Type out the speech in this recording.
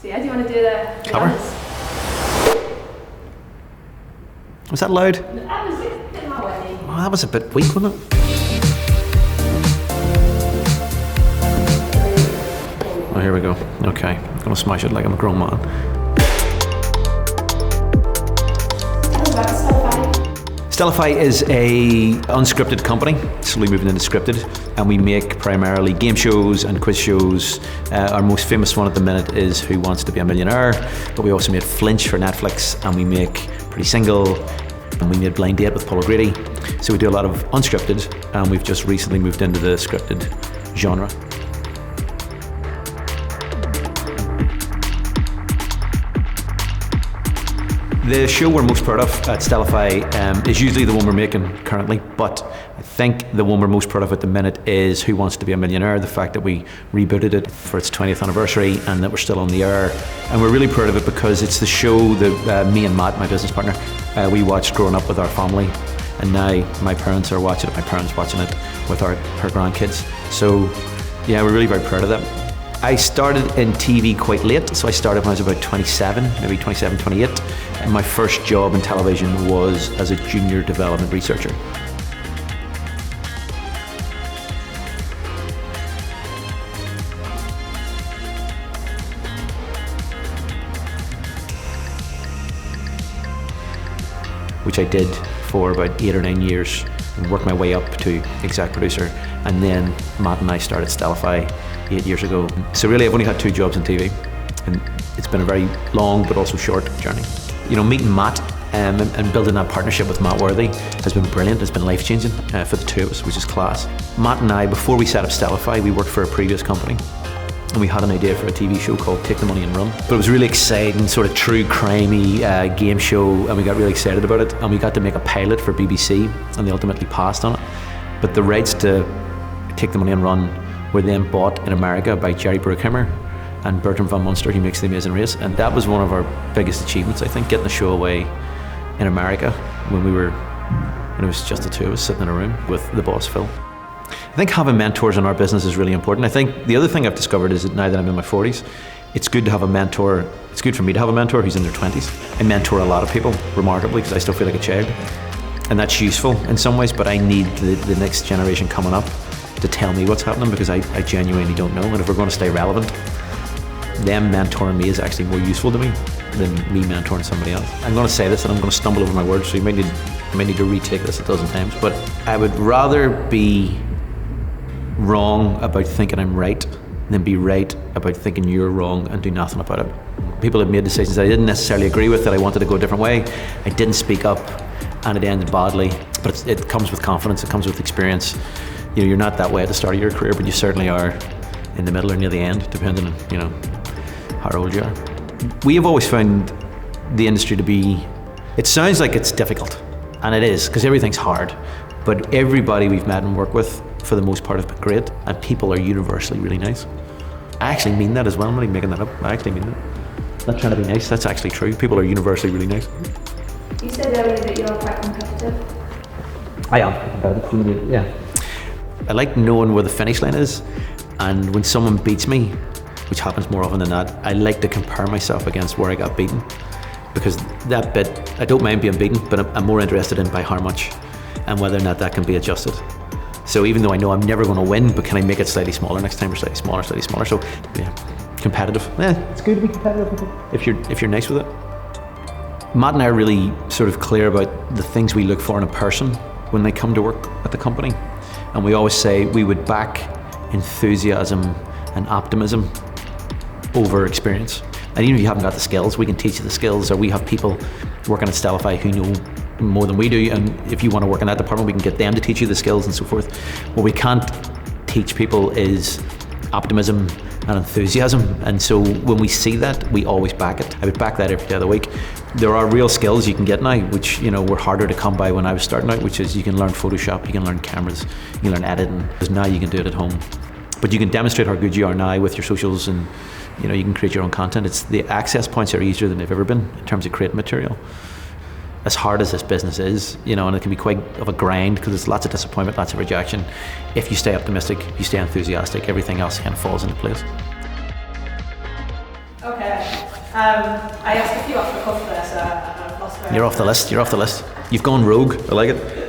So yeah, do you want to do the cover? Was that loud? That was a bit more windy. Oh, that was a bit weak, wasn't it? Oh, here we go. Okay, I'm gonna smash it like I'm a grown man. Tell us about Stellify. Stellify is a unscripted company, slowly moving into scripted, and we make primarily game shows and quiz shows. Our most famous one at the minute is Who Wants to Be a Millionaire, but we also made Flinch for Netflix, and we make Pretty Single, and we made Blind Date with Paul O'Grady. So we do a lot of unscripted, and we've just recently moved into the scripted genre. The show we're most proud of at Stellify is usually the one we're making currently, but I think the one we're most proud of at the minute is Who Wants to Be a Millionaire, the fact that we rebooted it for its 20th anniversary and that we're still on the air. And we're really proud of it because it's the show that me and Matt, my business partner, we watched growing up with our family. And now my parents are watching it, my parents watching it with her grandkids. So yeah, we're really very proud of that. I started in TV quite late, so I started when I was about 27, maybe 27, 28. And my first job in television was as a junior development researcher. Which I did for about 8 or 9 years and worked my way up to exec producer. And then Matt and I started Stellify 8 years ago. So really I've only had 2 jobs in TV, and it's been a very long but also short journey. You know, meeting Matt and building that partnership with Matt Worthy has been brilliant. It's been life-changing for the two of us, which is class. Matt and I, before we set up Stellify, we worked for a previous company, and we had an idea for a TV show called Take the Money and Run. But it was a really exciting, sort of true crimey game show, and we got really excited about it. And we got to make a pilot for BBC, and they ultimately passed on it. But the rights to Take the Money and Run were then bought in America by Jerry Bruckheimer and Bertram van Munster, who makes The Amazing Race. And that was one of our biggest achievements, I think, getting the show away in America when it was just the two of us sitting in a room with the boss, Phil. I think having mentors in our business is really important. I think the other thing I've discovered is that now that I'm in my 40s, it's good to have a mentor. It's good for me to have a mentor who's in their 20s. I mentor a lot of people, remarkably, because I still feel like a child. And that's useful in some ways, but I need the next generation coming up to tell me what's happening, because I genuinely don't know. And if we're going to stay relevant, them mentoring me is actually more useful to me than me mentoring somebody else. I'm going to say this and I'm going to stumble over my words, so you might need to retake this 1,000 times, but I would rather be wrong about thinking I'm right than be right about thinking you're wrong and do nothing about it. People have made decisions I didn't necessarily agree with, that I wanted to go a different way. I didn't speak up and it ended badly, but it comes with confidence, it comes with experience. You know, you're not that way at the start of your career, but you certainly are in the middle or near the end, depending on, you know, how old you are. We have always found the industry to be, it sounds like it's difficult, and it is, because everything's hard, but everybody we've met and worked with, for the most part, have been great, and people are universally really nice. I actually mean that as well, I'm not even making that up, I actually mean that. Not trying to be nice, that's actually true. People are universally really nice. You said earlier that you're quite competitive. I am competitive, yeah. I like knowing where the finish line is, and when someone beats me, which happens more often than not, I like to compare myself against where I got beaten, because that bit, I don't mind being beaten, but I'm more interested in by how much and whether or not that can be adjusted. So even though I know I'm never going to win, but can I make it slightly smaller next time, or slightly smaller? So yeah, competitive. Yeah, it's good to be competitive if you're nice with it. Matt and I are really sort of clear about the things we look for in a person when they come to work at the company. And we always say we would back enthusiasm and optimism over experience. And even if you haven't got the skills, we can teach you the skills, or we have people working at Stellify who know more than we do, and if you want to work in that department, we can get them to teach you the skills and so forth. What we can't teach people is optimism and enthusiasm, and so when we see that, we always back it. I would back that every day of the week. There are real skills you can get now, which, you know, were harder to come by when I was starting out, which is you can learn Photoshop, you can learn cameras, you can learn editing, because now you can do it at home. But you can demonstrate how good you are now with your socials, and you know, you can create your own content. It's the access points are easier than they've ever been in terms of creating material. As hard as this business is, you know, and it can be quite of a grind because there's lots of disappointment, lots of rejection. If you stay optimistic, you stay enthusiastic, everything else kind of falls into place. Okay. I asked a few off the cuff there, so I've lost where You're off the list. You're off the list. You've gone rogue. I like it.